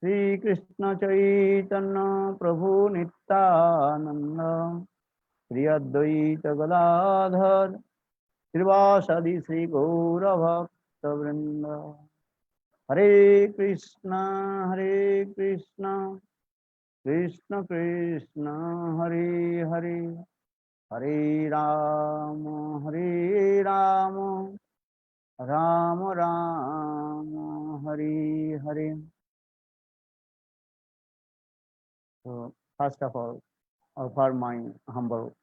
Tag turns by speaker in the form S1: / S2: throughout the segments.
S1: Shri Krishna Chaitanya Prabhu Nityananda Shri Advaita Gadadhar Srivasadi Sri Gaura Bhakta Vrinda Hare Krishna Krishna Krishna Hare Hare Hare Rama Rama Rama Hare Hare. So first of all, offer my humble,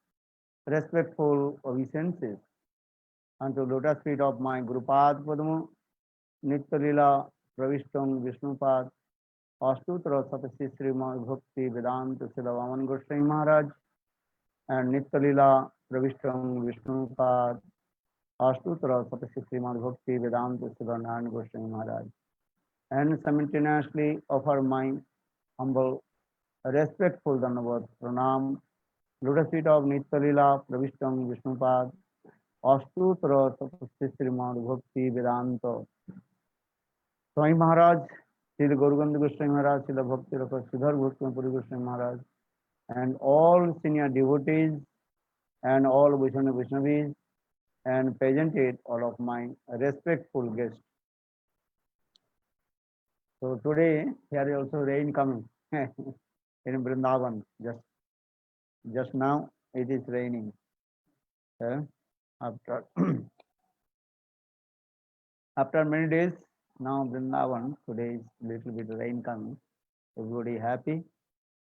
S1: respectful obeisances unto lotus feet of my Gurupad Padma, Nityalila Pravishtam Vishnupad, Astutra Satasi Srimad Bhakti Vedanta Siddhavaman Goswami Maharaj, and Nityalila Pravishtam Vishnupad, Astutra Satasi Srimad Bhakti Vedanta Siddhavaman Goswami Maharaj, and simultaneously offer my humble, respectful Dandavat Pranam, lotus feet of Nityalila Pravishtam Vishnupad, Astutra Satasi Srimad Bhakti Vedanta Swami Maharaj, Srila Gauraganda Goswami Maharaj, Srila Bhakti Rasa Sridhar Bhakti Goswami Maharaj, and all senior devotees and all Vaishnavis and presented all of my respectful guests. So today here is also rain coming in Vrindavan. Just now it is raining. After after many days now Vrindavan today is little bit rain coming. Everybody happy.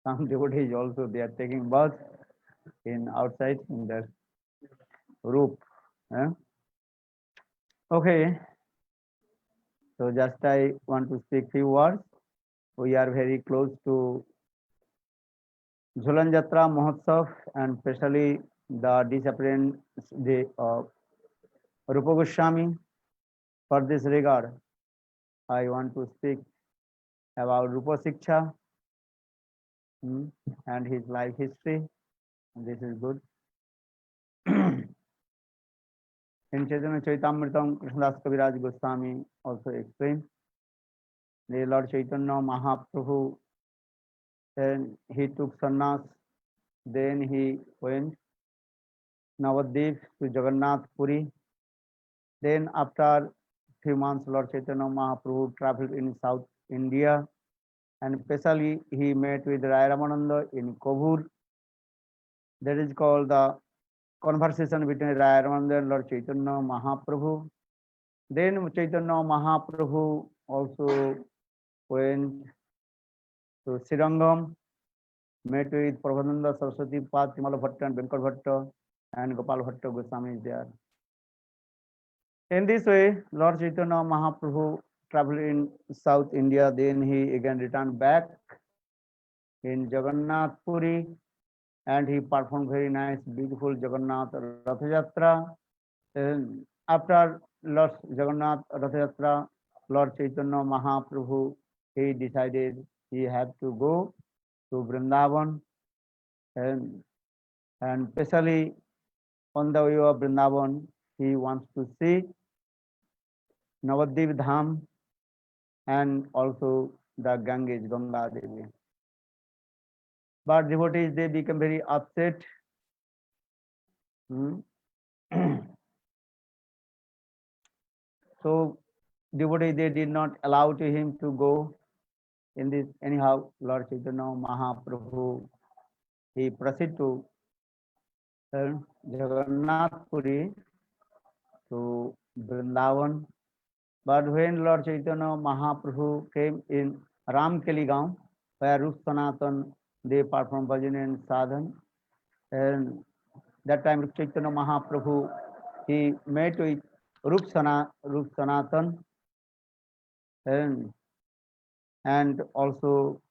S1: Some devotees also they are taking bath in outside in the roof. Okay, so just I want to speak few words. We are very close to Jhulan Jatra Mahotsav and especially the disappearance day of Rupa Goswami. For this regard, I want to speak about Rupa Siksha and his life history. This is good. In Chaitanya Chaitamritam, Krishnadas Kaviraj Goswami also explained the Lord Chaitanya Mahaprabhu, then he took sannyas, then he went Navadvip to Jagannath Puri. Then after few months, Lord Chaitanya Mahaprabhu traveled in South India, and especially he met with Rai Ramananda in Kovur. That is called the conversation between Rai Ramananda and Lord Chaitanya Mahaprabhu. Then Chaitanya Mahaprabhu also went to Srirangam, met with Prabhupada Saraswati Pad, Timala Bhatta and Venkata Bhatta, and Gopal Bhatta Goswami is there. In this way, Lord Chaitanya Mahaprabhu traveled in South India, then he again returned back in Jagannath Puri, and he performed very nice, beautiful Jagannath Ratha Yatra. And after Lord Jagannath Ratha Yatra, Lord Chaitanya Mahaprabhu, he decided he had to go to Vrindavan, and especially on the way of Vrindavan, he wants to see Navadvip Dham and also the Ganges, Ganga Devi. But devotees, they become very upset. So devotees, they did not allow to him to go in this. Anyhow, Lord Chaitanya Mahaprabhu, he proceeded to Jagannath Puri to Vrindavan. But when Lord Chaitanya Mahaprabhu came in Ramkeli Gaon, where Rup Sanatan, they performed bhajan and sadhan, and that time Rup Chaitanya Mahaprabhu, he met with Rup Sanatan and also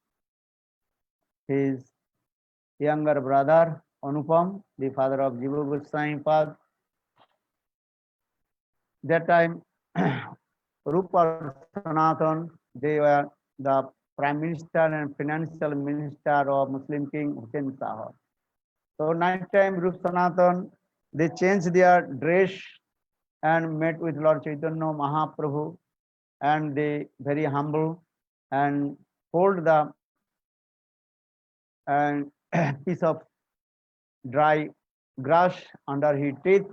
S1: his younger brother Anupam, the father of Jiva Goswami Pad. That time Rupa Sanatan, they were the Prime Minister and Financial Minister of Muslim King Hussain Shah. So night time Rup Sanatan, they changed their dress and met with Lord Chaitanya Mahaprabhu, and they very humble and hold the and piece of dry grass under his teeth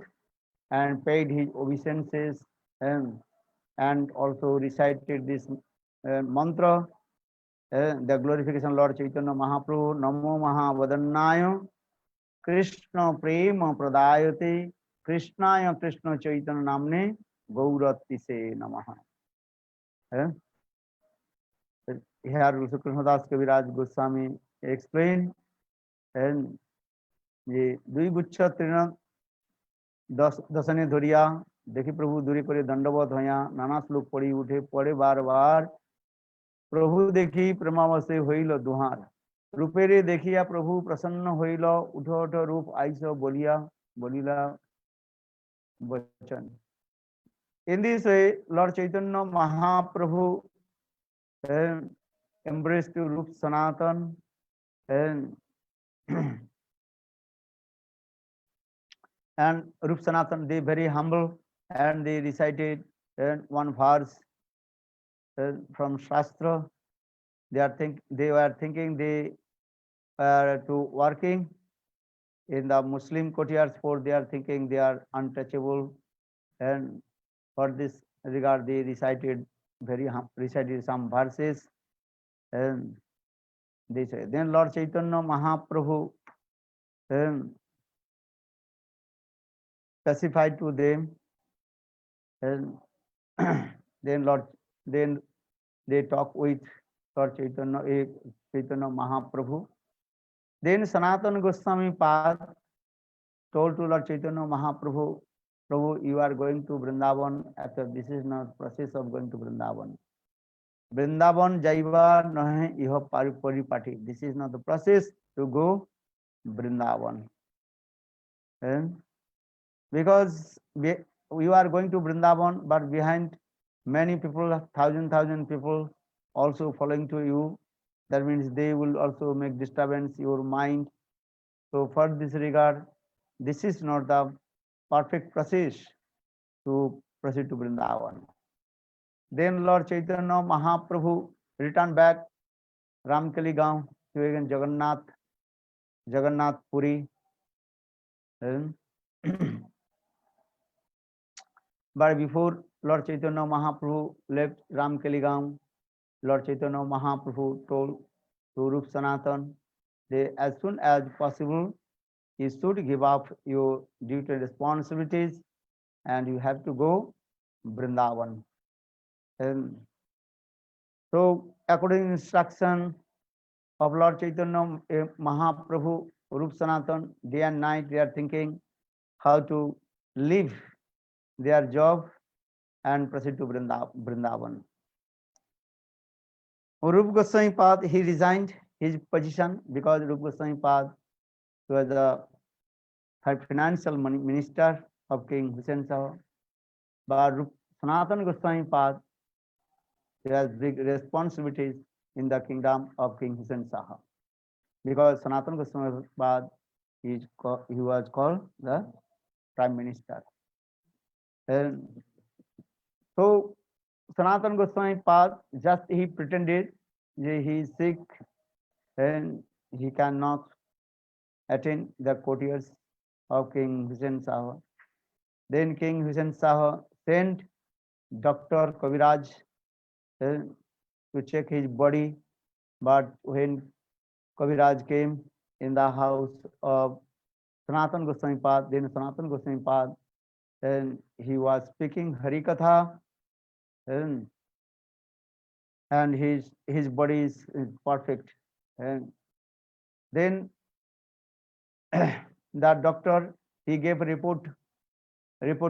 S1: and paid his obeisances and also recited this mantra, the glorification Lord Chaitanya Mahaprabhu, Namo Mahavadannaya, Krishna Prema Pradayate, Krishnaya Krishna Chaitanya Namne, Gaurati Se Namaha. Here also Krishnadas Kaviraj Goswami explained, and ये दुई गुच्छ तृण दशने धरिया देखी प्रभु दूरी करे दंडवत होया नाना श्लोक पढ़ी उठे पढ़े बार बार प्रभु देखी प्रेमावशे हईल दुहार रूपेरे देखिया प्रभु प्रसन्न हईल उठ उठ रूप आइस बोलिया बोलिला वचन. In this way, Lord Chaitanya Mahaprabhu embraced Rup Sanatan and Rup Sanatan, they very humble and they recited one verse from Shastra. They were thinking they are to working in the Muslim courtiers, for they are thinking they are untouchable, and for this regard they recited some verses, and they say then Lord Chaitanya Mahaprabhu specified to them, and then they talk with Lord Chaitanya Mahaprabhu. Then Sanatana Goswami Pad told to Lord Chaitanya Mahaprabhu, Prabhu, you are going to Vrindavan. After this is not process of going to Vrindavan. Vrindavan Jaiva Nahe Iho Paripati. This is not the process to go Vrindavan. And because you are going to Vrindavan, but behind many people, thousand people also following to you. That means they will also make disturbance your mind. So for this regard, this is not the perfect process to proceed to Vrindavan. Then Lord Chaitanya Mahaprabhu returned back Ramkali Gaon to again Jagannath Puri. But before Lord Chaitanya Mahaprabhu left Ramkali Gaon, Lord Chaitanya Mahaprabhu told to Rup Sanatan that as soon as possible you should give up your duty and responsibilities and you have to go Vrindavan. And so according to instruction of Lord Chaitanya Mahaprabhu, Rup Sanatan, day and night they are thinking how to leave their job and proceed to Vrindavan. Rup Goswami Pad, he resigned his position because Rup Goswami Pad was the financial minister of King Hussain Shah. But Sanatana Goswami Pad, he has big responsibilities in the kingdom of King Hussain Shah. Because Sanatana Goswami Pad, he was called the Prime Minister. And so Sanatana Goswami Pad, just he pretended he is sick and he cannot attend the courtiers of King Hussain Shah. Then King Hussain Shah sent Dr. Kaviraj to check his body, but when Kaviraj came in the house of Sanatana Goswami Pad, then Sanatana Goswami Pad, and he was speaking Harikatha, and his body is perfect. And then the doctor, he gave a report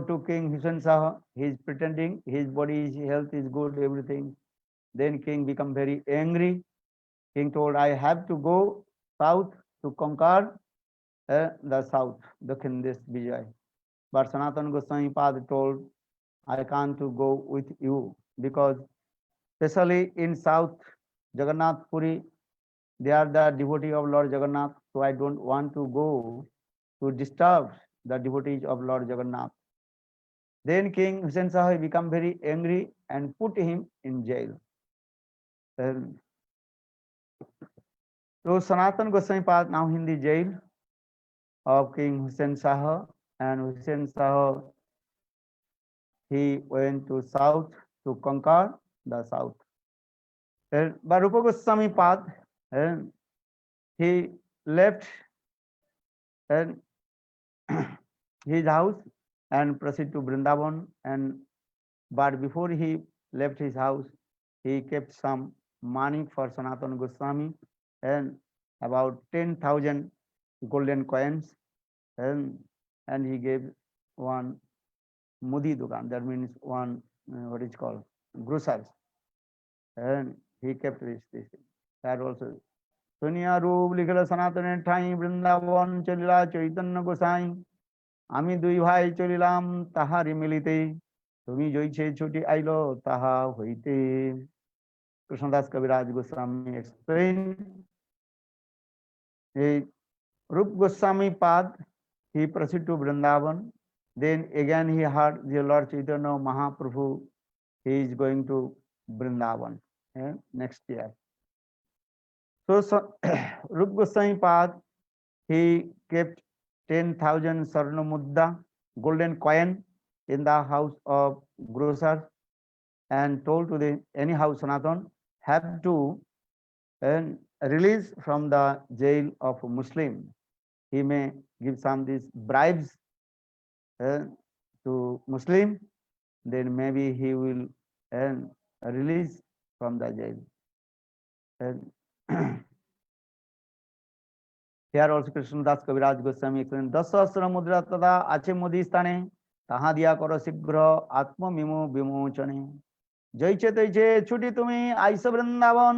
S1: to King Hussain Shah. He is pretending his body, his health is good, everything. Then king become very angry. King told, I have to go south to conquer the south, the Khindesh Vijay. But Sanatana Goswami Pad told, I can't to go with you because especially in south, Jagannath Puri, they are the devotee of Lord Jagannath. So I don't want to go to disturb the devotees of Lord Jagannath. Then King Hussain Shah became very angry and put him in jail. So Sanatan Goswami Pad now in the jail of King Hussain Shah, and Hussain Shah, he went to south to conquer the south. But Rupa Goswami Pad, and he left and his house and proceeded to Vrindavan. And but before he left his house, he kept some money for Sanatana Goswami and about 10,000 golden coins, and he gave one mudi dukan, that means one what is called grocers, and he kept this thing. That also Sonia Roob লিখল সনাতনের ঠাঁই বৃন্দাবন চলিলা চৈতন্য গোসাই আমি দুই ভাই চলিলাম তাহারি মিলিতে তুমি জইছে ছুটি আইলো তাহা হইতে Krishnadas Kaviraj Goswami explained a Rup Goswami Pad, he proceeded to Vrindavan. Then again he heard the Lord Chaitanya Mahaprabhu, he is going to Vrindavan next year. So Rup Goswami Pad, he kept 10,000 Sarna Mudda, golden coin, in the house of grocer, and told to the any house Sanatan have to release from the jail of Muslim. He may give some these bribes to Muslim, then maybe he will release from the jail. Here also Krishnadas Kaviraj Goswami explained, Dasasra mudra tada ache mudistane taha diya karo sigra atma mimu bimochane. জইছে তৈছে ছুটি তুমি আইস বৃন্দাবন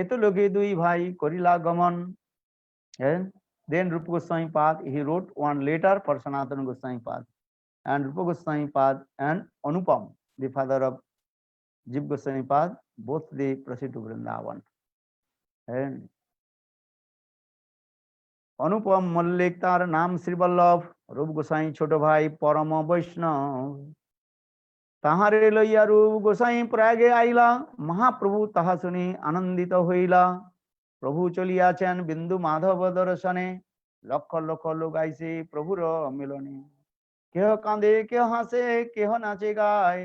S1: এত লোকে দুই ভাই করিলা গমন. And then Rupa Goswami Pad, he wrote one letter for Sanatana Goswami Pad, and Rupa Goswami Pad and Anupam, the father of Jiv Goswami Pad, both they proceed to Vrindavan. And Anupam Mallik tar naam Sri Vallabh, Rupa Goswami ছোট ভাই পরম বৈষ্ণব তাহারে লইয়া রূপ গোসাই প্রয়াগে আইলা মহাপ্রভু তাহা শুনি আনন্দিত হইলা প্রভু চলিয়াছেন বিন্দু মাধব দর্শনে লক্ষ লক্ষ লোক আইসে প্রভুর মিলনে কেহ কাঁদে কেহ হাসে কেহ নাচে গায়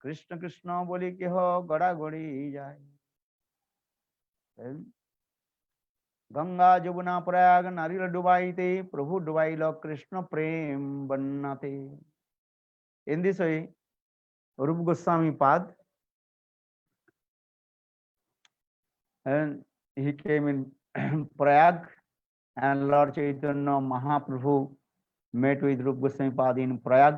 S1: কৃষ্ণ কৃষ্ণ বলি কেহ গড়াগড়ি যায় গঙ্গা যমুনা প্রয়াগ নারীর ডুবাইতে প্রভু ডুবাইল কৃষ্ণ প্রেম বন্যাতে. In this way Rupa Goswami Pad, and he came in Prayag, and Lord Chaitanya Mahaprabhu met with Rupa Goswami Pad in Prayag,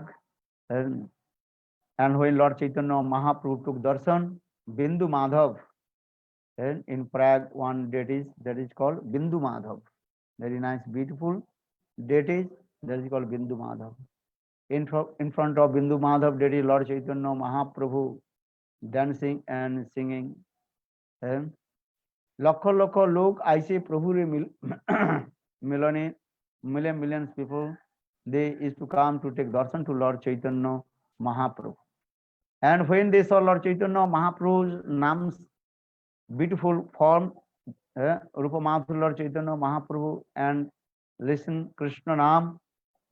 S1: and when Lord Chaitanya Mahaprabhu took darshan, Bindu Madhav, and in Prayag one deity that is called Bindu Madhav, very nice beautiful deity that is called Bindu Madhav. In front of Bindu Madhav deity, Lord Chaitanya Mahaprabhu dancing and singing. Lakh lakh লোক আইসে প্রভুর মিলনে, millions people, they used to come to take darshan to Lord Chaitanya Mahaprabhu. And when they saw Lord Chaitanya Mahaprabhu's names, beautiful form, Rupa Madhav Lord Chaitanya Mahaprabhu, and listen Krishna Nam,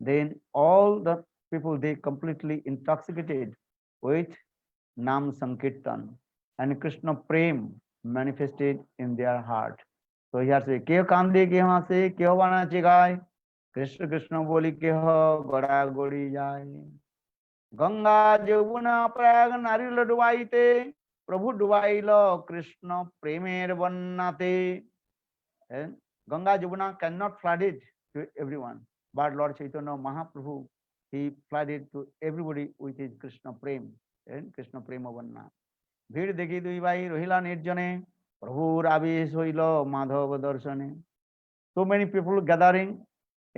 S1: then all the people, they completely intoxicated with Nam Sankirtan, and Krishna Prem manifested in their heart. So here say, Keho kande keho hase, keho banache gaye, Krishna Krishna boli keho gora gori jay. Ganga Jamuna Prayag Nari Dubaite, Prabhu Dubailo Krishna Premer Vannate. Ganga Jamuna cannot flood it to everyone, but Lord Chaitanya Mahaprabhu, he flooded to everybody with his Krishna Prem, and Krishna Prema Vanna. ভিড় দেখি দুই ভাই রহিলা নির্জনে প্রভুর আবেশ হইল মাধব দর্শনে. So many people gathering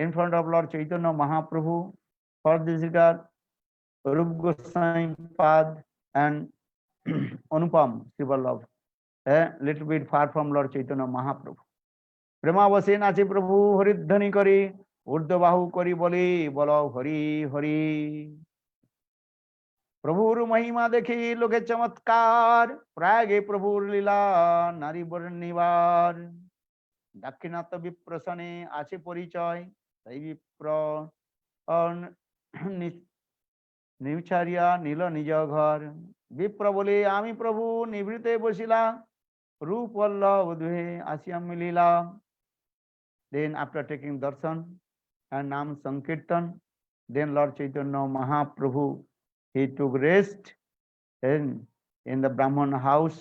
S1: in front of Lord Chaitanya Mahaprabhu for this regard. Rupa Goswami Pad and Anupam Sri Vallabh, little bit far from Lord Chaitanya Mahaprabhu. প্রেমাবশে নাচে প্রভু হরিধ্বনি করে ঊর্ধ্ববাহু করি বলে বল হরি হরি. प्रभुर महिमा देखी लोके चमत्कार, प्रयागे प्रभुर लीला नारी बर्णिवार। दाक्षिणात्य विप्रसने आछे परिचय, ताई विप्र নিউচারিয়া নীল নিজ ঘর। বিপ্র বলে আমি প্রভু নিভৃতে বসিলা, রূপ বল্লভ দুহে আসিয়া মিলিলা। Then after taking darshan and Nam Sankirtan, then Lord Chaitanya Mahaprabhu, he took rest in the Brahman house.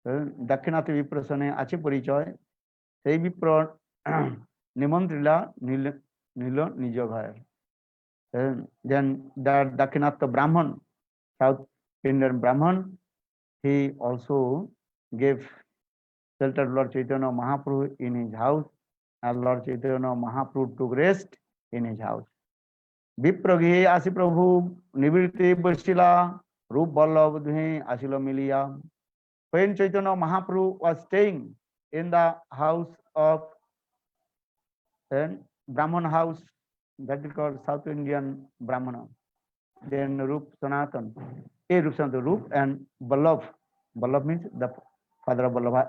S1: Dakshinati Viprasane Achi Parichoy, সেই বিপ্র নিমন্ত্রিলা নীল নিজ ঘর। Then that Dakshinatha Brahman, South Indian Brahman, he also gave shelter to Lord Chaitanya Mahaprabhu in his house, and Lord Chaitanya Mahaprabhu took rest in his house. Vipragrihe Asi Prabhu Nivriti Bashila, Rup Ballabh Duhe Asilo Miliya. When Chaitanya Mahaprabhu was staying in the house of Brahman house, that is called South Indian Brahmana. Then Rup Sanatan, Rup Sanatan, Rup and Ballabh. Ballabh means the father of Ballabha,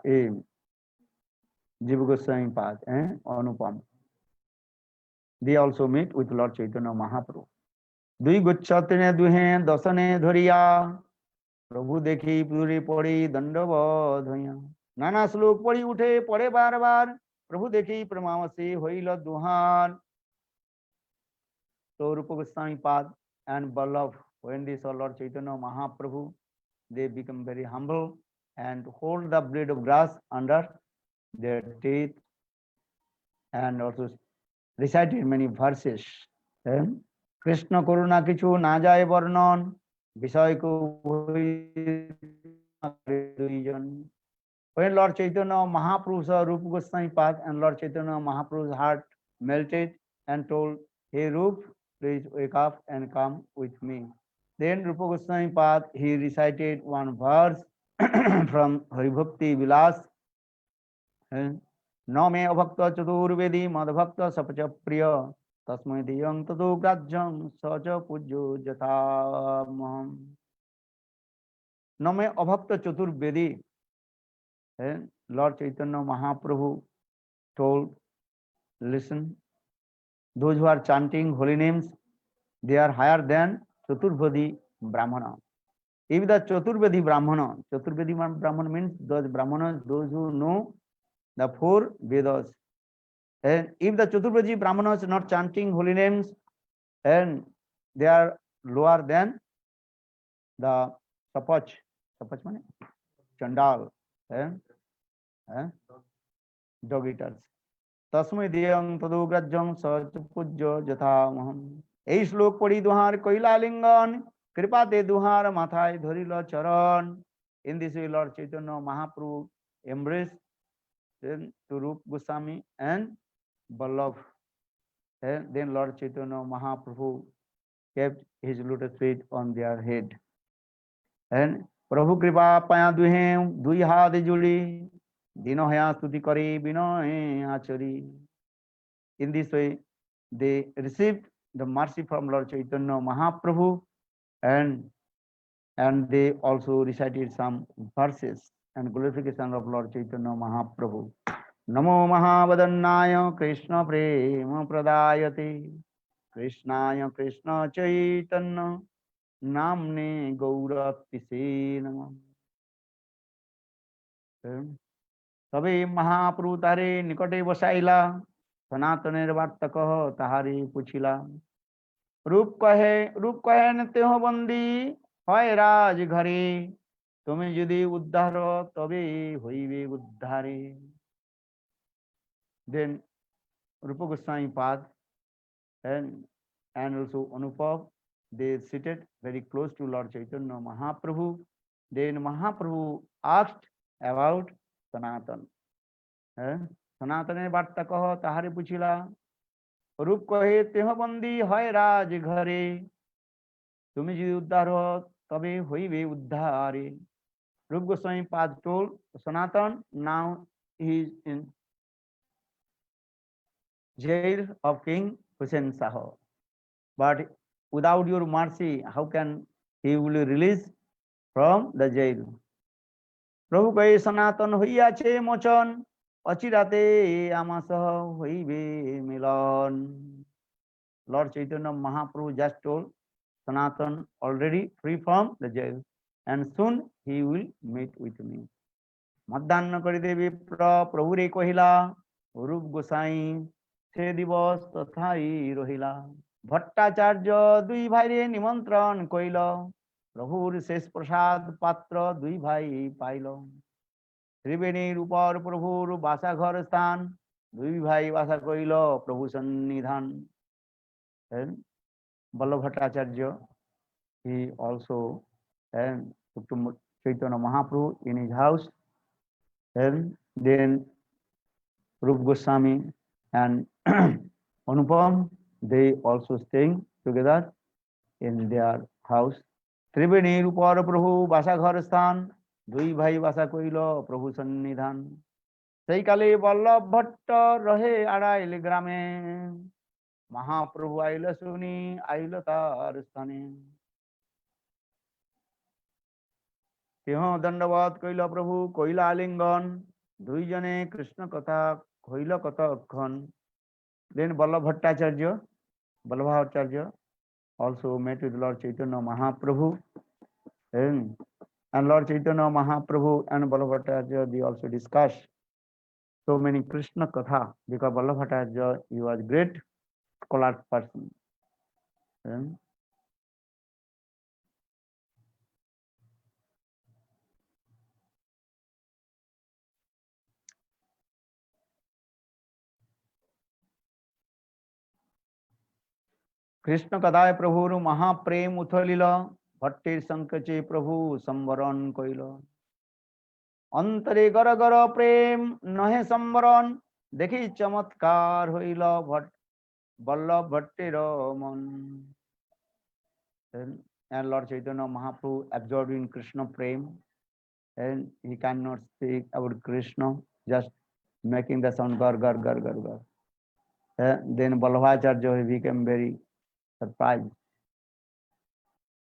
S1: Jiva Goswami Pad, Anupam. They also meet with Lord Chaitanya Mahaprabhu. Dui Guchatine Duhe Dasane Dhariya, Prabhu Dekhi Puri Pori Dandavadhaya. Nana Slok Pori Ute Pore Bar Bar, Prabhu Dekhi Pramavasi Hoila Duhan. So Rupa Goswami Pad and Ballabh, when they saw Lord Chaitanya Mahaprabhu, they become very humble and hold the blade of grass under their teeth and also recited many verses. Krishna Karuna Kichu Najay Varnon, Visayku. When Lord Chaitanya Mahaprabhu saw Rupa Goswami Pad, and Lord Chaitanya Mahaprabhu's heart melted and told, "Hey Rup, please wake up and come with me." Then Rupa Goswami Pad, he recited one verse from Haribhakti Vilas. No me abhakta chaturvedi madbhakta sapacha priya, tasmai diyang tadu grajyam saja pujyo jatamaham. No me abhakta chaturvedi. Lord Chaitanya Mahaprabhu told, listen, those who are chanting holy names, they are higher than Chaturvedi Brahmana. If the Chaturvedi Brahmana means those Brahmanas, those who know the four Vedas. And if the Chaturvedi Brahmanas are not chanting holy names, and they are lower than the Sapach means Chandal, dog eaters. Tasmai diyang tadu grajjam sach pujya jatamaham. এই শ্লোক পড়ি দুহার কইলা লিঙ্গন, কৃপাতে দুহার মাথায় ধরিল চরণ। In this way, Lord Chaitanya Mahaprabhu embraced to Rup Goswami and Ballabh. Then Lord Chaitanya Mahaprabhu kept his lotus feet on their head. And Prabhu Kripa Paya Duhe Dui Hadi Juli, Dino Haya Stuti Kari Bino Achari. In this way, they received the mercy from Lord Chaitanya Mahaprabhu, and they also recited some verses and glorification of Lord Chaitanya Mahaprabhu. Namo Mahavadannaya Krishna Prema Pradayate, Krishnaya Krishna Chaitanya Namne Gauratise Namah. তবে মহাপ্রভু তারে নিকটে বসাইলা, সনাতনের বার্তক তাহারে পুছিলা। রূপ কহেন তেহ বন্দী হয় রাজ ঘরে, তুমি যদি উদ্ধার তবে হইবে উদ্ধারে। Then Rupa Goswami Pad and also Anupam, they seated very close to Lord Chaitanya Mahaprabhu. Then Mahaprabhu asked about Sanatan. সনাতনের বার্তা কহ তাহারে পুছিলা, রূপ কহে তেহ বন্দী হয় রাজ ঘরে, তুমি যদি উদ্ধার তবে হইবে উদ্ধারে। Rup Goswami Pad told Sanatan, now he is in jail of King Hussain Shah, but without your mercy, how can he will release from the jail? প্রভু কয়ে সনাতন হইয়াছে মোচন, অচিরাতে আমা সহ হইবে মিলন। Lord Chaitanya Mahaprabhu just told Sanatan already free from the jail, and soon he will meet with me. মধ্যাহ্ন করিতে বিপ্র প্রভুরে কহিলা, রূপ গোসাই সে দিবস তথাই রহিলা। ভট্টাচার্য দুই ভাইরে নিমন্ত্রণ কইল, প্রভুর শেষ প্রসাদ পাত্র দুই ভাই পাইল। ত্রিবেণীর উপর প্রভুর বাসাঘর স্থান, দুই ভাই বাসা কইল প্রভু সন্নিধান। Vallabha Bhattacharya, he also took to Chaitanya Mahaprabhu in his house, and then Rup Goswami and Anupam, they also staying together in their house. Tribeni Rupar Prabhu Basa Ghar Sthan, Dui Bhai Basa Koilo Prabhu Sannidhan। সেই কালে বল্লভ ভট্ট রহে আড়াইল গ্রামে, মহাপ্রভু আইল শুনি আইল তার স্থানে। কেহ দণ্ডবত কইল প্রভু কইলা আলিঙ্গন, দুইজনে কৃষ্ণ কথা কইল কতক্ষণ। Then Vallabha Bhattacharya also met with Lord Chaitanya Mahaprabhu, and Lord Chaitanya Mahaprabhu and Vallabha Bhattacharya, they also discussed so many Krishna Katha, because Vallabha Bhattacharya, he was great scholar person. Krishna কথায় প্রভুর মহাপ্রেম উথলিল, ভট্টের সংকোচে প্রভু সম্বরণ কইল। অন্তরে গর গর প্রেম নহে সম্বরণ, দেখি চমৎকার হইল বল্লভ ভট্টের মন। And Lord Chaitanya Mahaprabhu absorbed in Krishna prem, and he cannot speak about Krishna, just making the sound gar gar gar gar gar. Then Vallabhacharya, he became very surprised.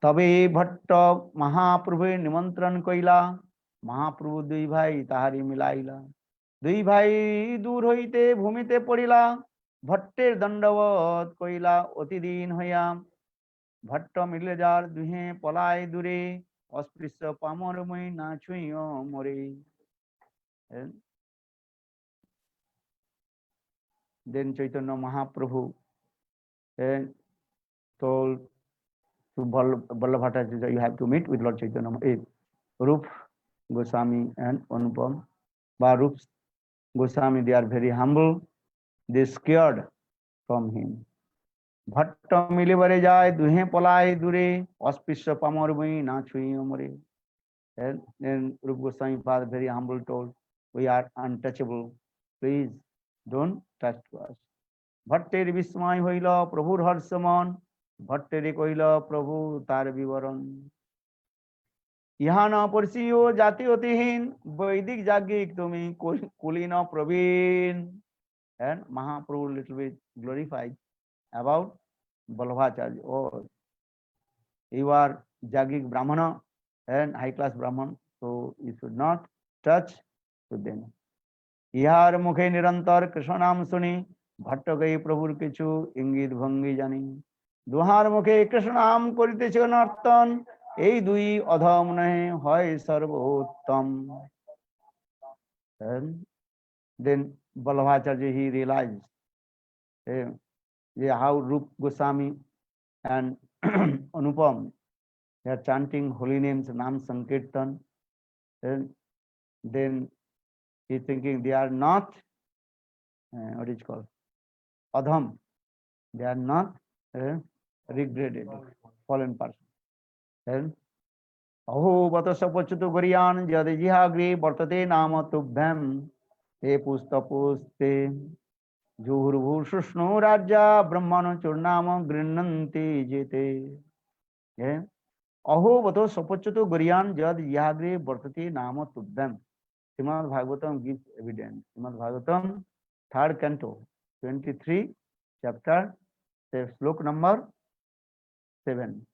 S1: তবে ভট্ট মহাপ্রভুর নিমন্ত্রণ কইলা, মহাপ্রভু দুই ভাই তাহারি মিলাইলা। দুই ভাই দূর হইতে ভূমিতে পড়িলা, ভট্টের দণ্ডবত কইলা অতিদিন হইয়া। ভট্ট মিলে যার দুহে পলায় দূরে, অস্পৃশ্য পামরময় না ছুঁইও মরে। Then Chaitanya Mahaprabhu told to Vallabha Bhattacharya, you have to meet with Lord Chaitanya, Rup Goswami and Anupam. But Rup Goswami, they are very humble, they scared from him. Bhatt মিলিবারে যায় দুহে পলায় দূরে, অস্পৃশ্য পামর বই না ছুঁইও মরে। And Rup Goswami was very humble, told, we are untouchable, please don't touch to us. ভট্টের বিস্ময় হইল প্রভুর হর্ষমন, ভট্টেরে কইল প্রভু তার বিবরণ। ইহা ন পরিসীয় জাতি অতিহীন, বৈদিক যাজ্ঞিক তুমি কুলীন প্রবীণ। And Mahaprabhu little bit glorified about Vallabhacharya. Oh, you are Jagik Brahmana and high class Brahman, so you should not touch to them. ইহার মুখে নিরন্তর কৃষ্ণ নাম শুনি, ভট্ট গই প্রভুর কিছু ইঙ্গিত ভঙ্গি জানি। দুহার মুখে কৃষ্ণ নাম করিতেছে নর্তন, এই দুই অধম নহে হয় সর্বোত্তম। Then Vallabhacharya, he realized how Rup Goswami and Anupam, they are chanting holy names, Nam Sankirtan. Then he thinking they are not, what is called, adham. They are not regretted, fallen person. अहो बत सपच्युत गरियान जद जिहाग्रे वर्तते नाम तुभ्यं, हे पुस्तपुस्ते जुहुर्भुर्षुष्णु राजा ब्रह्मण चूर्णाम गृह्णन्ति जेते। अहो बत सपच्युत गरियान जद जिहाग्रे वर्तते नाम तुभ्यं। Srimad Bhagavatam gives evidence. Srimad Bhagavatam, 3rd canto, 23 chapter, slok number 7.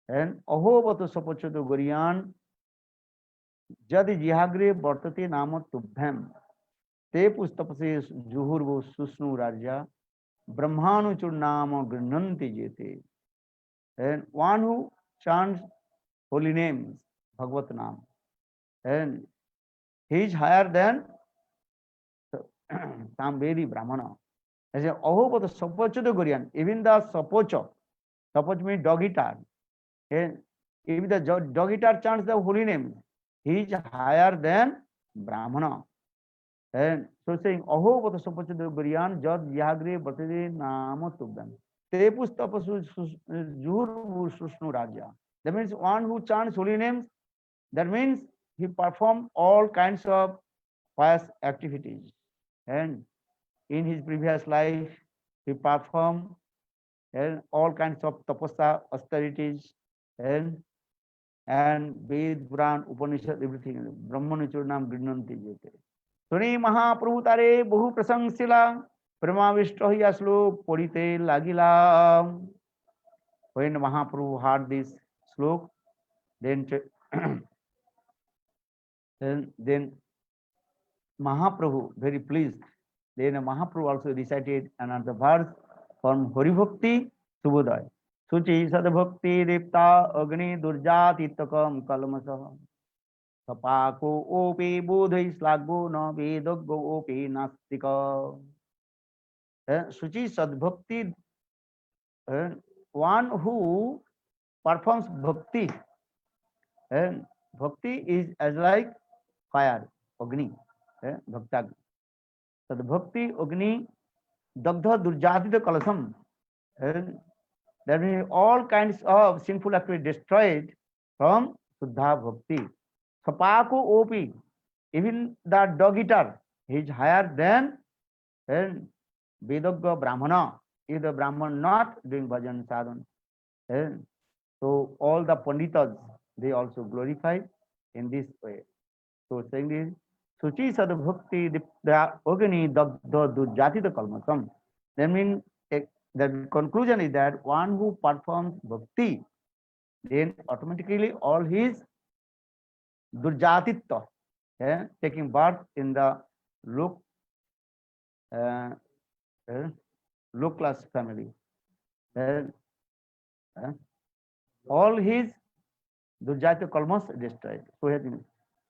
S1: And Ahovato Sapochato Goriyan Jadi Jihagre Bortate Nama Tubhem Te Pustapase Juhurvo Susnu Raja Brahmanu Churnama Grananti Jete. And one who chants holy names, Bhagavat Nam, and he is higher than Samvedi Brahmana. As a Ahovato Sapochato Goriyan, even the Sapocha, Sapoch means dog eater. And if the dog eater chants the holy name, he is higher than Brahmana. And so saying, Aho Vata Sapochadu Guriyan Jad Yagre Batide Nama Tubdan. Tepus Tapasu Jur Susnu Raja. That means one who chants holy names, that means he performed all kinds of pious activities. And in his previous life, he performed all kinds of tapasa, austerities, and Ved, Puran, Upanishad, everything. Brahmanu Churnam Grinanti Jete. Suni Mahaprabhu tare Bahu Prasangsila Premavishto hi Slok Porite Lagila. When Mahaprabhu heard this slok, then then Mahaprabhu very pleased. Then Mahaprabhu also recited another verse from Hari Bhakti Subodaya. Suchi Sadbhakti Dipta Agni Durjati Takam Kalmasah. Sapako opi bodhi slaggo na vedaggo opi nastika. Suchi Sadbhakti, one who performs bhakti. And bhakti is as like fire, Agni, Bhaktag. Sadbhakti, Agni, Dagdha Durjatita Kalasam. That means all kinds of sinful activity destroyed from Suddha Bhakti. Sapako Opi, even the dog eater, he is higher than Vedagga Brahmana. If the Brahman not doing bhajan sadhan. So all the Panditas, they also glorify in this way. So saying this, Suchi Sadbhakti Dipta Ogani Dagda Durjatita Kalmasam. That means the conclusion is that one who performs bhakti, then automatically all his Durjatitva, taking birth in the low class family. All his Durjatya kalmas destroyed. So here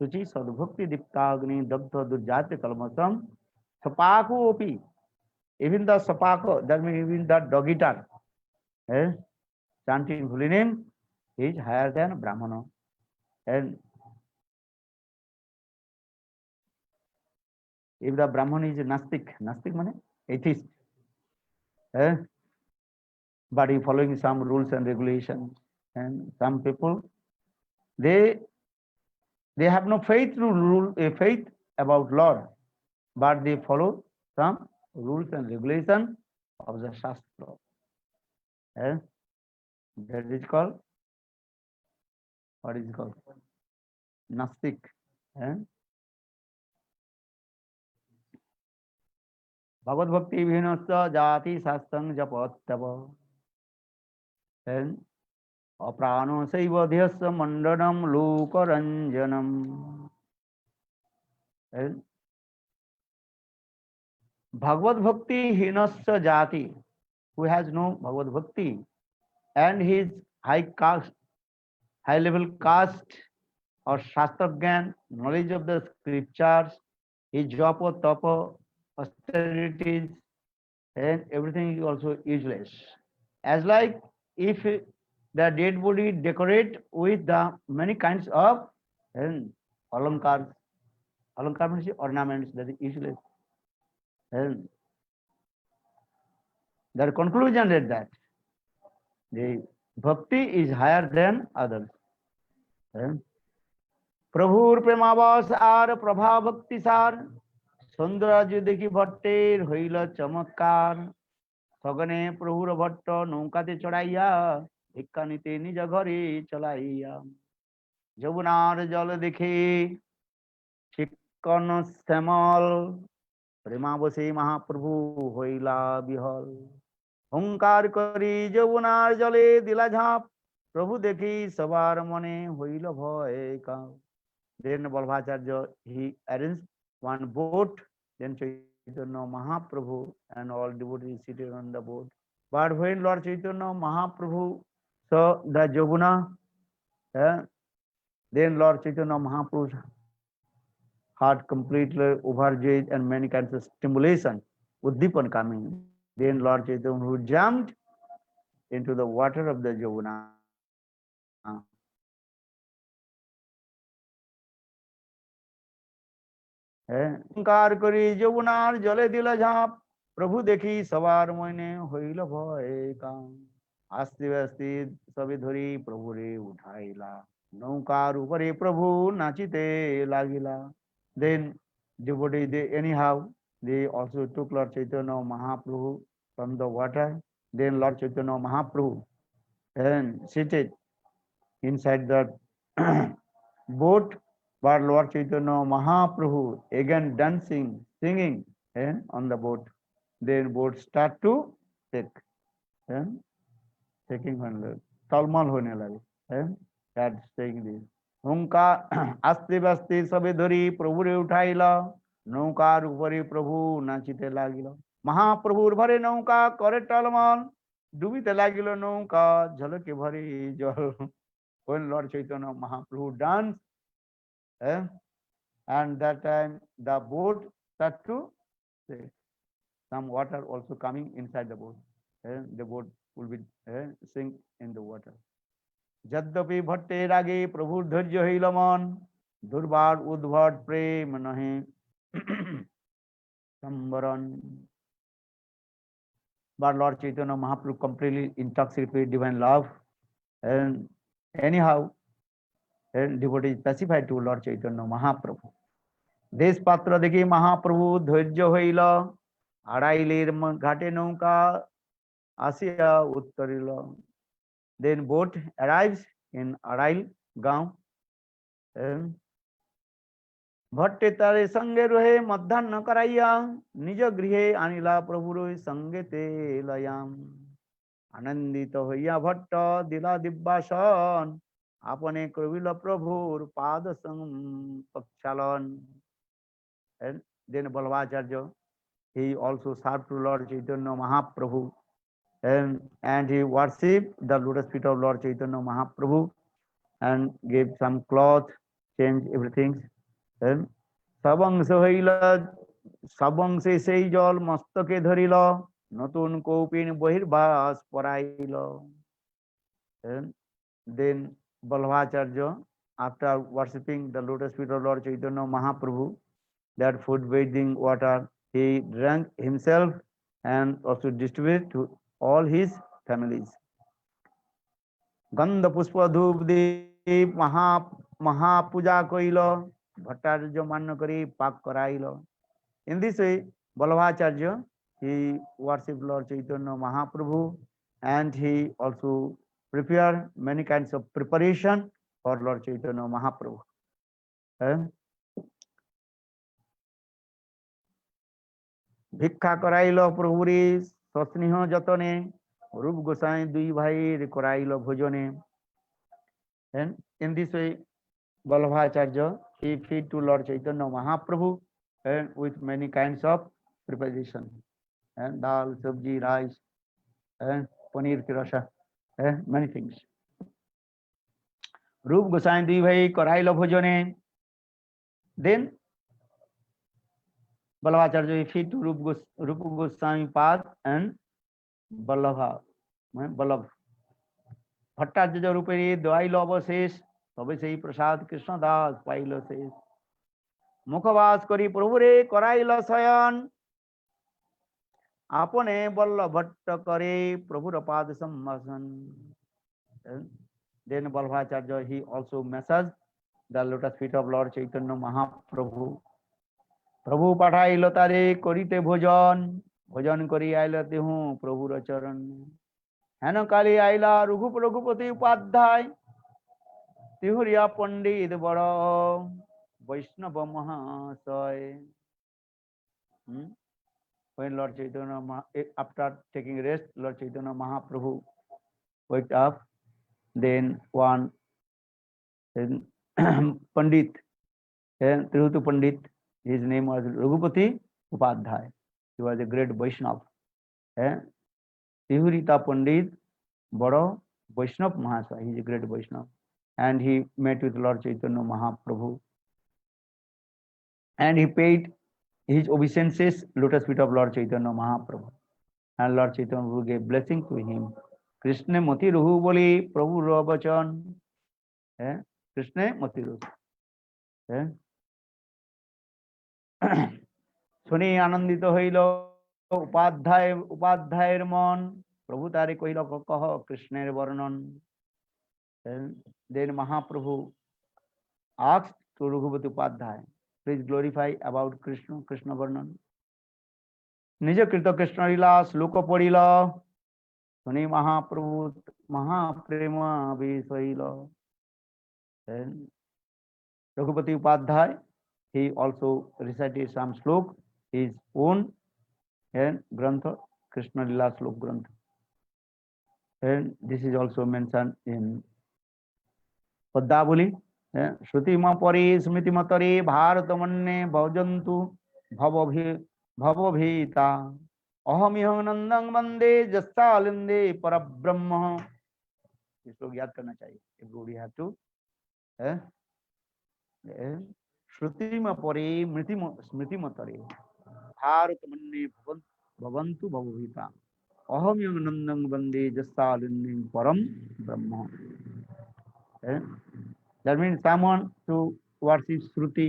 S1: Suchi Sadbhakti Diptagni Dagdha Durjatya Kalmasam Sapako Opi. Even the Sapako, that means even the dog eater, chanting holy name, is higher than Brahmana. And if the Brahman is a Nastik means atheist, but he following some rules and regulations, and some people, they have no faith about Lord, but they follow some rules and regulations of the Shastra. That is called, what is it called? Nastik. Bhagavad Bhakti Vinasta Jati Sastang Japattava. Aprano Saiva Dhyasya Mandanam Lokaranjanam. Bhagavad Bhakti Hinasya Jati, who has no Bhagavad Bhakti, and his high level caste or Shastra Gyan, knowledge of the scriptures, his japa, tapa, austerities, and everything is also useless. As like if the dead body decorate with the many kinds of alankars. Alankar means ornaments, that is useless. And the conclusion is that the bhakti is higher than others. Prabhur Premavas ar Prabha Bhakti sar Sundaraj Dekhi Bhattir Hoila Chamatkar Sagane Prabhur Bhatta Naukate Chodaiya Ikkanite Nija Ghare Chalaiya Jamunar Jal Dekhe Chikkon Samal Premavase Mahaprabhu Hoila Bihal. হুঙ্কার করি যমুনার জলে দিলা ঝাঁপ, প্রভু দেখি সবার মনে হইল ভয় কাঁপ। Then Balbhacharya, he arranged one boat, then Chaitanya Mahaprabhu and all devotees seated on the boat. But when Lord Chaitanya Mahaprabhu saw the Jamuna, then Lord Chaitanya Mahaprabhu's heart completely overjoyed and many kinds of stimulation, Uddipan coming. Then Lord Chaitanya who jumped into the water of the Jamuna. হুঙ্কার করি যমুনার জলে দিল ঝাঁপ, প্রভু দেখি সবার মনে হইল ভয় কাম। আস্তে আস্তে সবে ধরি প্রভুরে উঠাইলা, নৌকার উপরে প্রভু নাচিতে লাগিলা। Then devotee they anyhow they also took Lord Chaitanya Mahaprabhu from the water. Then Lord Chaitanya Mahaprabhu and seated inside the boat, but Lord Chaitanya Mahaprabhu again dancing, singing on the boat. Then boat start to take, taking on the talmal hone lage. That saying this. হুঙ্কার আস্তে আস্তে সবে ধরি প্রভুরে উঠাইলা, নৌকার উপরে প্রভু নাচিতে লাগিল। মহাপ্রভুর ভরে নৌকা করে টলমল, ডুবিতে লাগিল নৌকা ঝলকে ভরে জল। When Lord Chaitanya Mahaprabhu danced, and that time the boat start to some water also coming inside the boat. The boat will be sink in the water. যদ্যপি ভট্টের আগে প্রভুর ধৈর্য হইল মন, দুর্বার উদ্ভট প্রেম নহে সম্বরণ। But Lord Chaitanya Mahaprabhu completely intoxicated with divine love, and anyhow, devotee is pacified to Lord Chaitanya Mahaprabhu. দেশ পাত্র দেখি মহাপ্রভু ধৈর্য হইল, আড়াইলের ঘাটে নৌকা আসিয়া উত্তরিল। Then boat arrives in Arail গাঁও। ভট্টে তারে সঙ্গে রহে মধ্যাহ্ন করাইয়া, নিজ গৃহে আনিলা প্রভুর সঙ্গেতে লয়াম। আনন্দিত হইয়া ভট্ট দিলা দিব্যাসন, আপনে করিল প্রভুর পাদ প্রক্ষালন। And then Balbhacharya, he also served to Lord Chaitanya Mahaprabhu, and he worshipped the lotus feet of Lord Chaitanya Mahaprabhu and gave some cloth, changed everything. Then সবংশ হইল, সবংশে সেই জল মস্তকে ধরিল, নতুন কৌপিন বহির্বাস পরাইল। Then Balbhacharya, after worshipping the lotus feet of Lord Chaitanya Mahaprabhu, that food bathing water he drank himself and also distributed to all his families. গন্ধ পুষ্প ধূপ দীপ মহাপূজা কইল, ভট্টাচার্য মান্য করি পাক Korail. In this way, Balbhacharya, he worshipped Lord Chaitanya Mahaprabhu, and he also prepared many kinds of preparation for Lord Chaitanya Mahaprabhu. ভিক্ষা করাইল প্রভুরে সস্নেহ যতনে, রূপ গোসাই দুই ভাইয়ের Korail ভোজনে। And in this way, Balbhacharya, he fed to Lord Chaitanya Mahaprabhu and with many kinds of preparation, and dal, sabji, rice, and paneer ki rasa, and many things. রূপ গোসাই দুই ভাই Korail ভোজনে। Then Balbhacharya, he fed to Rupa Goswami Pad and Vallabha, Bhattacharya রূপে দোয়াইল অবশেষ, তবে সেই প্রসাদ Krishnadas pile শেষ। মুখবাস করি প্রভুরে করাইল শয়ন, আপনে বল্ল ভট্ট করে প্রভুর পাদ সম্ভাষণ। Then Balbhacharya, he also massaged the lotus feet of Lord Chaitanya Mahaprabhu. প্রভু পাঠাইল তারে করিতে ভোজন, ভোজন করি আইল তেহু প্রভুর চরণ। হেন কালী আইলা রঘুপতি উপাধ্যায়, তিহুরিয়া পণ্ডিত বড় বৈষ্ণব মহাশয়। when Lord Chaitanya, after taking rest, Lord Chaitanya Mahaprabhu waked up. Then one Pandit, Tirutu Pandit, his name was Raghupati Upadhyay. He was a great Vaishnava. Tihurita Pandit, Bado Vaishnav Mahasaya, he is a great Vaishnava. And he met with Lord Chaitanya Mahaprabhu. And he paid his obeisances lotus feet of Lord Chaitanya Mahaprabhu. And Lord Chaitanya gave blessing to him. Krishna Mati Ruhu Boli Prabhu Rabachan. Krishna Mati Ruhu. শুনি আনন্দিত হইল উপাধ্যায়ের মন প্রভু তারে কহিল কহ কৃষ্ণের বর্ণন then Mahaprabhu asked to Raghupati Upadhyay, please glorify about Krishna Varnan. নিজ কৃত কৃষ্ণ লীলা শ্লোক পড়িল শুনি Mahaprabhu মহাপ্রেম বিষইল Raghupati Upadhyay, he also recited some slok, his own grantha, Krishna Lila Slok grantha. And this is also mentioned in Padmavali. Shruti ma pari smriti matari bharatamanne bhajantu bhavabhita aham nandang bande jasalinde parabrahma. इस लोग याद करना चाहिए. Everybody have to श्रुति में परे स्मृति मतरे भारत मन्ने भवन्तु भवभीता अहम नंदं वंदे जस्सालिनी परम ब्रह्म. That means someone to worship Shruti,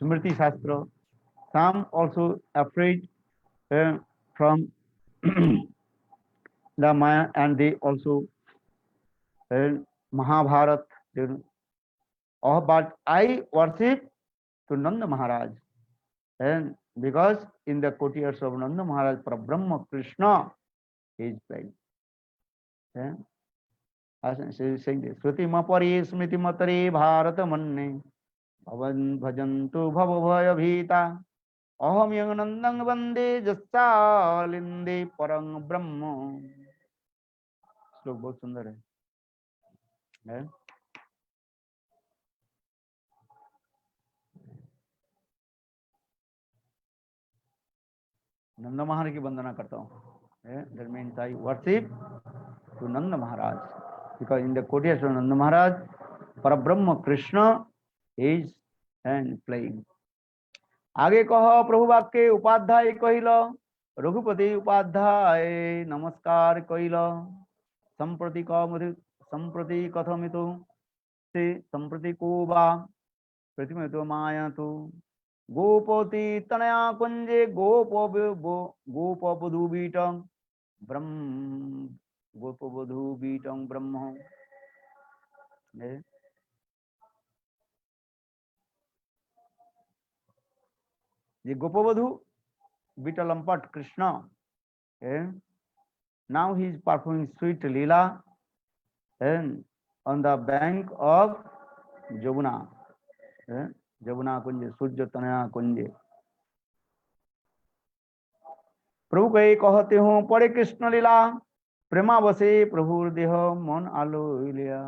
S1: Smriti Shastra. Some also afraid from the Maya, and they also Mahabharat. But I worship to Nanda Maharaj, and because in the courtiers of Nanda Maharaj, Parabrahma Krishna is playing. Saying this, Shruti Mapari Smriti Matari Bharata Manne Bhajantu Bhavabhaya Bhita Aham Nandang Vande Jasalinde Parang Brahma. श्लोक बहुत सुंदर है. नंद महाराज की वंदना करता हूँ. That means I worship to Nanda Maharaj, because in the courtyard of Nanda Maharaj, Parabrahma Krishna is playing. आगे कहो प्रभु वाक्य उपाध्याय कहिल रघुपति उपाध्याय नमस्कार कहिल संप्रति कथमितो से संप्रति को बा प्रतिमितो माया तो गोपति तनया कुंजे गोपवधूबीटं ब्रह्म. The Gopavadhu Vitalampat Krishna, now he is performing sweet Leela on the bank of Jamuna. Jamuna Kunje, Surya Tanaya Kunje. प्रभु कहे कहते हो पड़े कृष्ण लीला प्रेमा बसे प्रभु देह मन आलो लिया.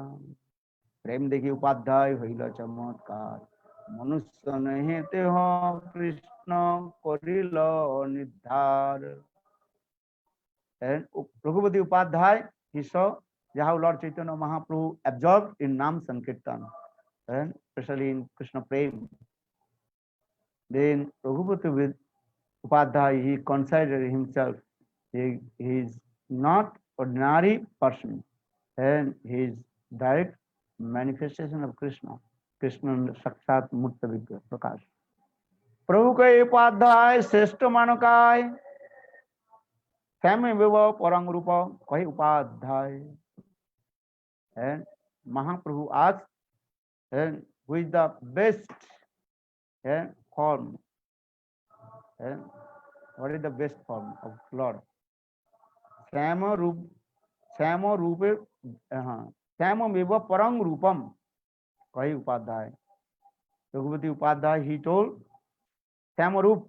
S1: प्रेम देखी उपाध्याय हईल चमत्कार मनुष्य नहीं ते हो कृष्ण करिल निर्धार. Raghupati Upadhyay, he saw how Lord Chaitanya Mahaprabhu absorbed in Nam Sankirtan, and especially in Krishna Prem. Then Raghupati Upadhyay, he considered himself, he is not ordinary person, and he is direct manifestation of Krishna. Krishna Sakshat Murta Vigraha Prakash. Prabhu ke Upadhyay Sreshta Manakay Swami Viva Parang Rupa Kahi Upadhyay. And Mahaprabhu asked, and who is the best form? What is the best form of Lord? Swami Viva Parang Rupam Kahi Upadhyay. Raghupati Upadhyay, he told, Samarup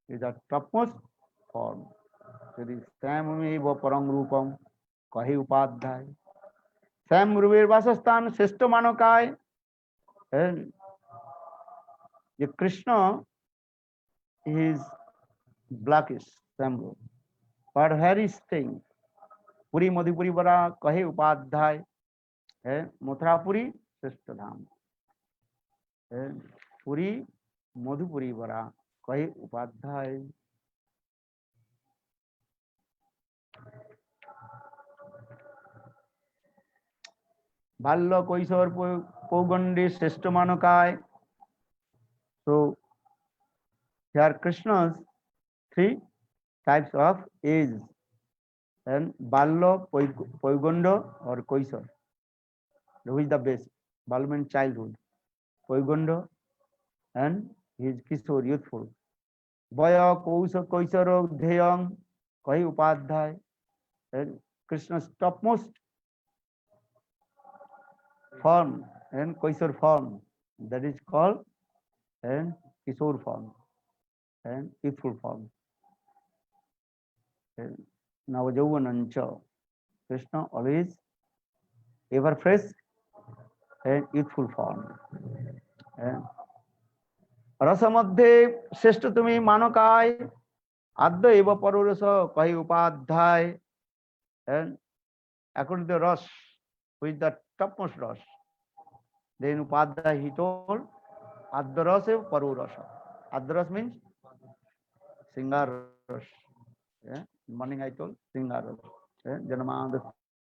S1: is the topmost form. So the Sameva Parang Rupam Kahi Upadhyay. Sam Rubir Vasastan Sisto Manokai. And the Krishna is blackish, Sam. But here is staying. Puri Madhupuri Bara Kahi Upadhyay. Mathurapuri Sisto Dham. Puri Madhupuri Bara Kahi Upadhyay. Balla Koisor Pogandi Sestamanokai. So here Krishna's three types of age. And Balla, Poigondo or Koisor. Who is the best? Balla means childhood. Poigondo and his Kishore, youthful. Baya Koisoro Dheyang Kahi Upadhyay. And Krishna's topmost form and Koisor form, that is called and Kishore form and youthful form. Navajauvanancha, Krishna always ever fresh and youthful form. Rasamadhe Seshta Tumi Manokai Adda Eva Parurasa Kahi Upadhyay. And according to the Ras, who is the topmost Ras, then Upadhyay he told Adda Rasa Parurasa. Adda Ras means Singar Ras. Morning I told Singar Ras. Janamanda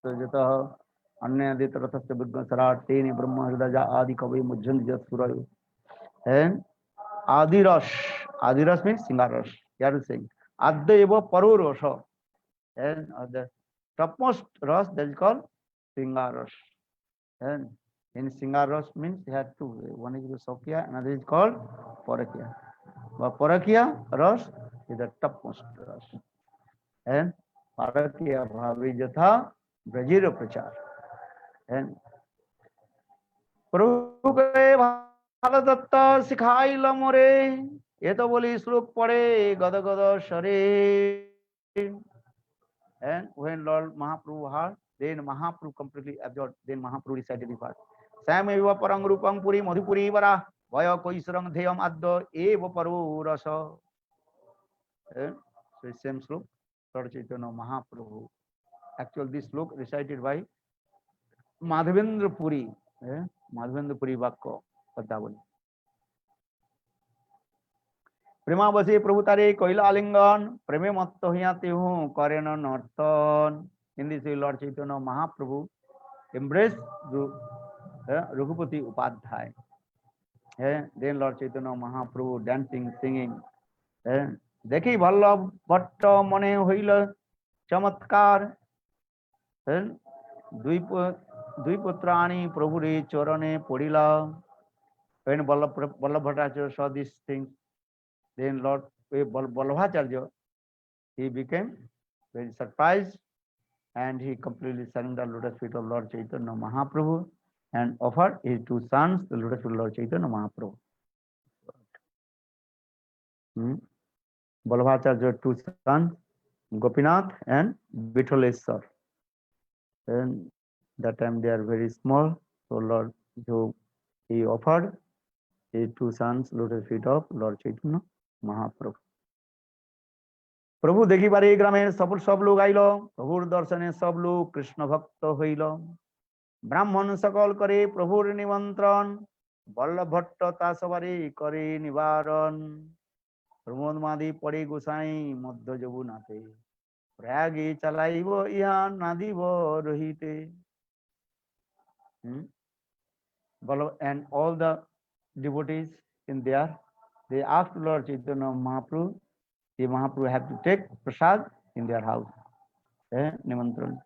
S1: Jata Anya Dita Rathasya Vidma Sarat Teni Brahma Hridaja Adi Kavi Mujjand Jat Surayu. And Adiras means Singaras. You are saying Adda Eva Parurasa. And the topmost Ras, that is called Singaras. And in Singaras means you have two. One is the Sokya, another is called Parakya. But Parakya Ras is the topmost Ras. And Parakya Bhavi Jatha Brajira Prachar. And Prabhu ke Bhaladatta Sikhai Lamore. ये तो बोली श्लोक पढ़े गद गद शरीर. And when Lord Mahaprabhu heard, then Mahaprabhu completely absorbed. Then Mahaprabhu recited the verse. Sam eva parang rupam puri madhupuri vara vaya koisarang dheyam adda eva paru rasa. So the same slok, Lord Chaitanya Mahaprabhu. Actually, this slok recited by Madhavendra Puri. Madhavendra Puri Vakko Padavali. प्रेमावशी प्रभु तारे कोइला आलिंगन प्रेमे मत्त हियाति हूँ करेन नर्तन. In this way, Lord Chaitanya Mahaprabhu embraced Raghupati Upadhyay. Then Lord Chaitanya Mahaprabhu dancing, singing. देखी वल्लभ भट्ट मने होइल चमत्कार. दुई पुत्राणी प्रभु रे चरणे पड़िला. When Vallabha Bhattacharya saw these things, then Lord Vallabhacharya, he became very surprised and he completely surrendered the lotus feet of Lord Chaitanya Mahaprabhu and offered his two sons the lotus feet of Lord Chaitanya Mahaprabhu. Vallabhacharya's two sons, Gopinath and Vithaleswar. And that time they are very small, so Lord, so he offered his two sons lotus feet of Lord Chaitanya Mahaprabhu. प्रभु देखी बारे ग्रामे सब लोग आइल. प्रभुर दर्शने सब लोग कृष्ण भक्त हईल. ब्राह्मण सकल करे प्रभुर निमंत्रण. वल्लभ भट्ट ता सबारे करे निवारण. प्रमोदमादि पड़े गोसाई मध्य जमुनाते. प्रयागे चलाइब इहा नादिब रहिते. And all the devotees in there, they asked Lord Chaitanya Mahaprabhu, the Mahaprabhu have to take prasad in their house. Nimantran.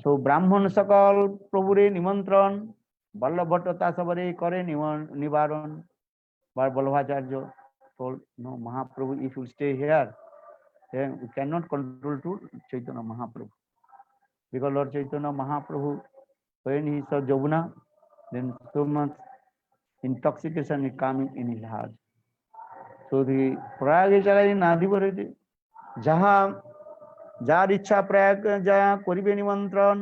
S1: So Brahman Sakal Prabhure Nimantran, Vallabha Bhatta Tasavare Kare Nivaran. But Vallabhacharya told, no, Mahaprabhu, if you stay here, then we cannot control to Chaitanya Mahaprabhu. Because Lord Chaitanya Mahaprabhu, when he saw Jamuna, then so much intoxication is coming in his heart. तो प्रयागे चलाई नादी बरईते जहाँ jar इच्छा प्रयाग जया करिबे निमंत्रण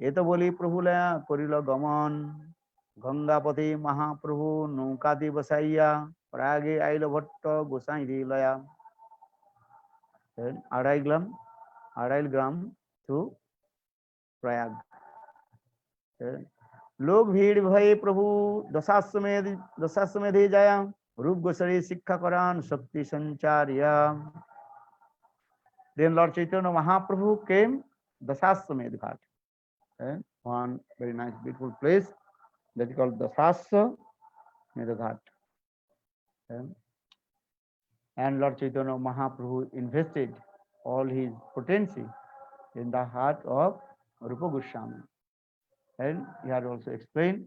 S1: ये तो बोली प्रभु लया करिल गमन गंगा पथे महाप्रभु नौका दी बसाइया प्रयागे आइल भट्ट गोसाई दी लया अढ़ाई ग्राम टू प्रयाग लोग भीड़ भये प्रभु दशाश्वमेध जाया रूप गोसरी शिक्षा करान शक्ति संचार्या then Lord Chaitanya Mahaprabhu came Dasashwamedh Ghat, one very nice beautiful place that is called Dasashwamedh Ghat, and Lord Chaitanya Mahaprabhu invested all his potency in the heart of Rupa Goswami, and he had also explained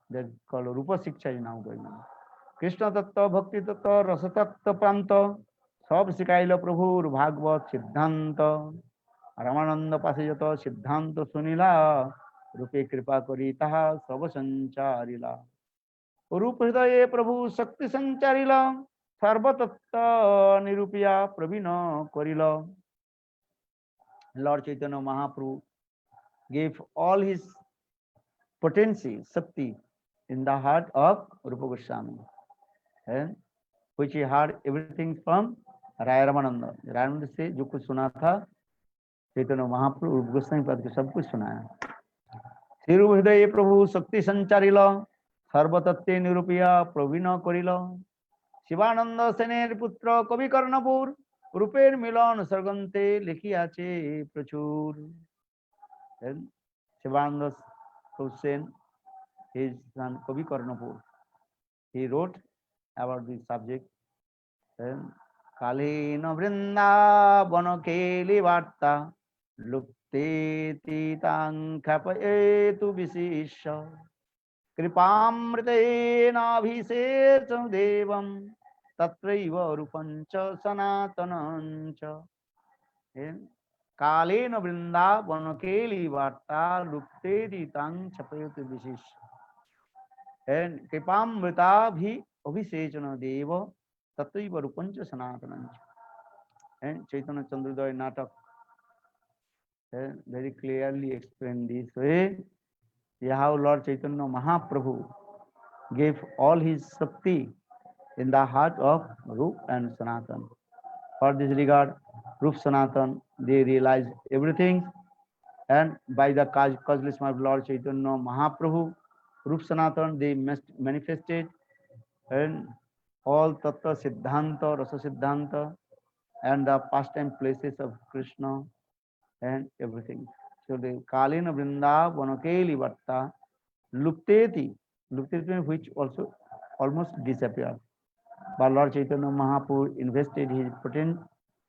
S1: that called Rupa Shiksha is now going on. Krishna Tattva, Bhakti Tattva, Rasa Tattva Pranta सब सिखाइल प्रभुर भागवत सिद्धांत रामानंद पासे जत सिद्धांत सुनिला रूपे कृपा करी ताहा सब संचारिला रूप हृदय प्रभु शक्ति संचारिला सर्वतत्व निरूपिया प्रवीण करिला Lord Chaitanya Mahaprabhu gave all his potency, Shakti in the heart of Rupa Goswami, and which he heard everything from राय रामानंद रामानंद से जो कुछ सुना था चैतन्य महाप्रभु रूप गोस्वामी पाद के सब कुछ सुनाया श्री हृदय प्रभु शक्ति संचारिल सर्वतत्व निरूपिया प्रवीण करिल शिवानंद सेनेर पुत्र कवि कर्णपुर रूपेर मिलन सर्गंते लिखियाছে प्रचुर Shivanand Sen, his son Kavi Karnapur, he wrote about this subject. कालीन वृंदावन केली वार्ता लुप्ते तीतांख्यापयेतु विशिष्य कृपामृतेनाभिषेच देवं तत्रैव रूपञ्च सनातनञ्च कालेन वृंदावन केली वार्ता लुप्ते तीतांख्यापयेतु विशिष्य कृपामृताभि अभिषेचन देव तत्व रूपंच सनातन and Chaitanya Chandrodaya Natak very clearly explained this way how Lord Chaitanya Mahaprabhu gave all his Shakti in the heart of Rup and Sanatan. For this regard, Rup Sanatan, they realized everything, and by the causeless of Lord Chaitanya Mahaprabhu, Rup Sanatan, they manifested and all Tattva Siddhanta, Rasa Siddhanta, and the pastime places of Krishna and everything. So the Kalina Vrinda Vanakeli Vatta Lupteti, which also almost disappeared. But Lord Chaitanya Mahaprabhu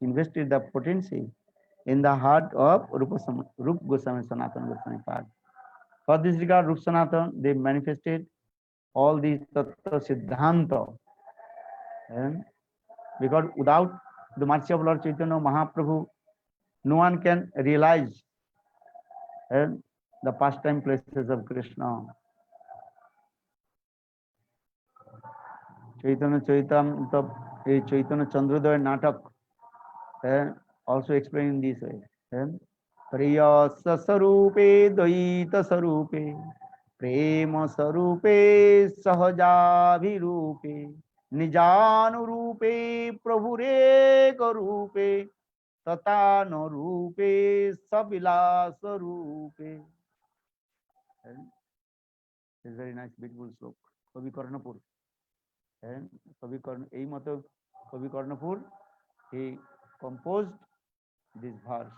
S1: invested the potency in the heart of Rupa Goswami Sanatana Goswami Pad. For this regard, Rup Sanatana, they manifested all these Tattva Siddhanta. And because without the mercy of Lord Chaitanya Mahaprabhu, no one can realize the pastime places of Krishna. Chaitanya Chandrodaya Natak also explained in this way. Priya Sasarupe Dvaita Sarupe Prema Sarupe Sahajabhirupe निजानुरूपे प्रभुरे करूपे तथा न रूपे सविलास रूपे. It's very nice, beautiful slok. Kavi Karnapur. Kavi Karnapur, he composed this verse.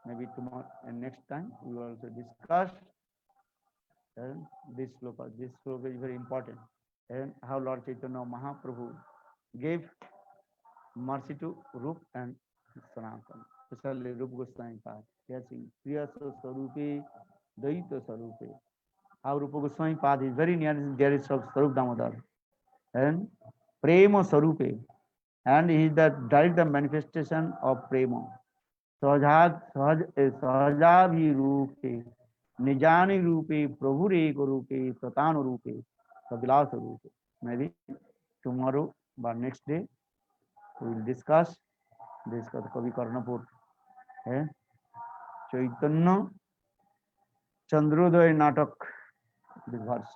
S1: Maybe tomorrow and next time we will also discuss this sloka. This sloka is very important. And how Lord Chaitanya Mahaprabhu gave mercy to Rup and Sanatana, especially Rup Goswami Pad. He has seen Priya Sarupe, Daita Sarupe. How Rupa Goswami Pad is very near there is of Sarup Damodar. And Prema Sarupe. And he is the direct manifestation of Prema. Sahajabhi Rupe, Nijani Rupe, Prabhure Rupe, Pratana Rupe, Savilasa Rupe. Maybe tomorrow but next day we will discuss कवि कर्णपुर है चैतन्य चंद्रोदय नाटक विभाष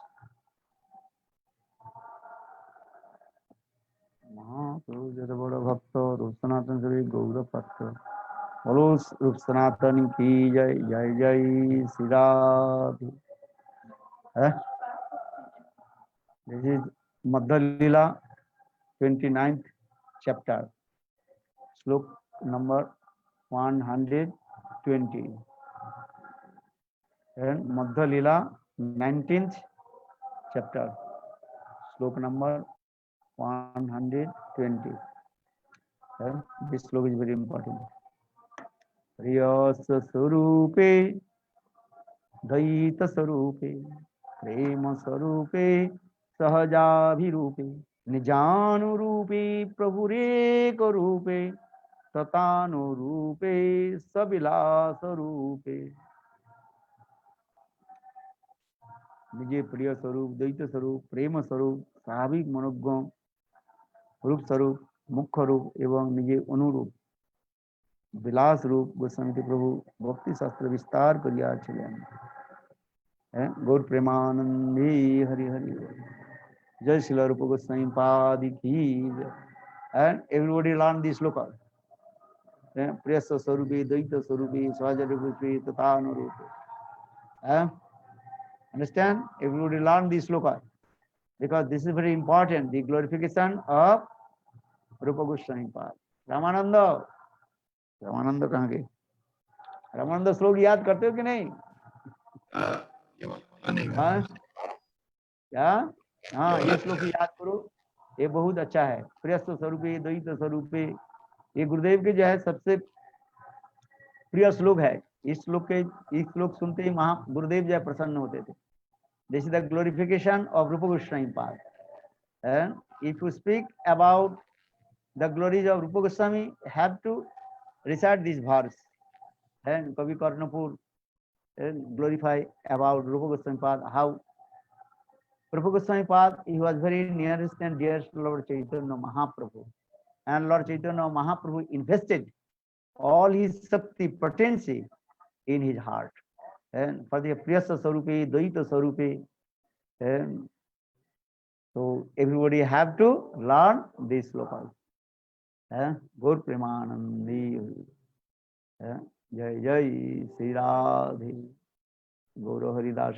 S1: महाप्रभु जत बड़ भक्त रूप सनातन श्री गौर पात्र बोलो रूप सनातन की जय जय जय Shri Radhe. This is Madhya Lila 29th chapter, slok number 120, and Madhya Lila 19th chapter, slok number 120. And this slok is very important. Riyasa Sarupe, Daita Sarupe, Prema Sarupe, Sahajabhirupe, Nijanurupe, Prabhureek Rupe, Tatanurupe, Sabilasarupe. निजे प्रिय स्वरूप, द्वैत स्वरूप, प्रेम स्वरूप, स्वाभाविक मनोज्ञ रूप स्वरूप, मुख्य रूप एवं निजे अनुरूप विलास रूप गोस्वामी प्रभु भक्ति शास्त्र विस्तार करिया छिलेन। गौर प्रेमानंदी हरि हरि जय श्रील रूप गोस्वामी पाद की। एंड एवरीबॉडी लर्न दिस श्लोक। प्रिय स्वरूपे, द्वैत स्वरूपे, सहजरूपे तथा अनुरूपे। Understand? Everybody learn this sloka because this is very important. The glorification of Rupa Goswami Pad. Ramananda कहाँ गए? रामानंद श्लोक याद करते हो कि नहीं? क्या? हाँ, ये श्लोक याद करो, ये बहुत अच्छा है। प्रिय स्वरूपे, द्वैत स्वरूपे, ये गुरुदेव के जो है सबसे प्रिय श्लोक है। इस श्लोक सुनते ही गुरुदेव जो प्रसन्न होते थे। This is the glorification of Rupa Goswami Pad. And if you speak about the glories of Rupa Goswami, have to recite this verse. And Kavi Karnapur glorify about Rupa Goswami Pad, how Rupa Goswami Pad, he was very nearest and dearest to Lord Chaitanya Mahaprabhu. And Lord Chaitanya Mahaprabhu invested all his Shakti potency in his heart. And for the Priyasa Sarupe, Dvaita Sarupe, and so everybody have to learn this sloka. Gaur Premanandi, Jai Jai Sri Radhe, Gaura Haridas.